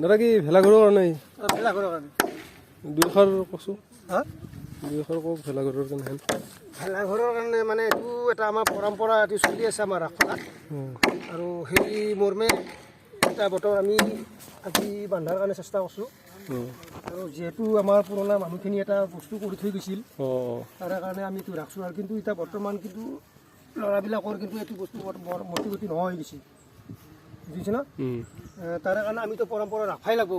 দাদা কি ভেলাঘৰৰ কাৰণে ভেলাঘৰৰ কাৰণে দুইষাৰ কৈছোঁ হা দুইষাৰ কওক ভেলাঘৰৰ কাৰণে ভেলাঘৰৰ কাৰণে মানে এইটো এটা আমাৰ পৰম্পৰা এটি চলি আছে আমাৰ ৰাসখনত আৰু সেই মৰ্মে এটা বতৰ আমি আজি বান্ধাৰ কাৰণে চেষ্টা কৰিছোঁ আৰু যিহেতু আমাৰ পুৰণা মানুহখিনি এটা বস্তু কৰি থৈ গৈছিল তাৰে কাৰণে আমি এইটো ৰাখছোঁ আৰু কিন্তু এতিয়া বৰ্তমান কিন্তু ল'ৰাবিলাকৰ কিন্তু এইটো বস্তু বৰ মতিগতি নোহোৱা হৈ গৈছে বুজিছে না তাৰে কাৰণে আমিতো পৰম্পৰা ৰাখাই লাগিব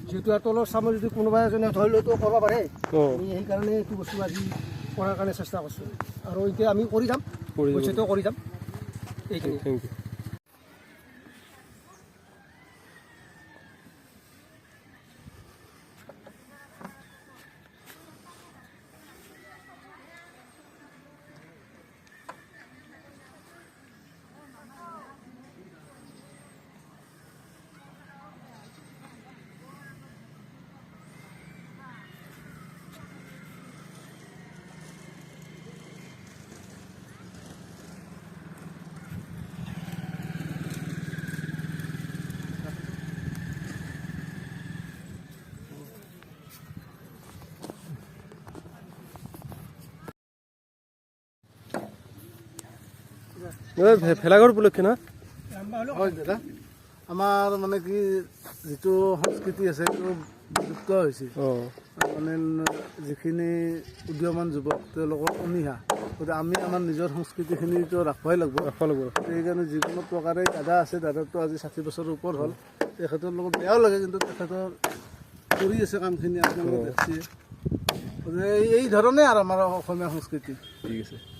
যিহেতু আৰু তলৰ চামৰ যদি কোনোবা এজনে ধৰি লৈতো কৰিব পাৰে আমি সেইকাৰণে এইটো বস্তু আজি কৰাৰ কাৰণে চেষ্টা কৰিছোঁ আৰু এতিয়া আমি কৰি যাম পইচাটো কৰি যাম এইখিনি থেংক ইউ ভেলাঘৰ উপলক্ষে না হয় দাদা আমাৰ মানে কি যিটো সংস্কৃতি আছে সেইটো বিলুপ্ত হৈছে মানে যিখিনি উদীয়মান যুৱক তেওঁলোকৰ অনীহা গতিকে আমি আমাৰ নিজৰ সংস্কৃতিখিনিতো ৰাখবাই লাগিব সেইকাৰণে যিকোনো প্ৰকাৰে দাদা আছে দাদাটো আজি 60 বছৰৰ ওপৰ হ'ল তেখেতৰ লগত বেয়াও লাগে কিন্তু তেখেতৰ কৰি আছে কামখিনি আপোনালোকে দেখছে গতিকে এই ধৰণে আৰু আমাৰ অসমীয়া সংস্কৃতি ঠিক আছে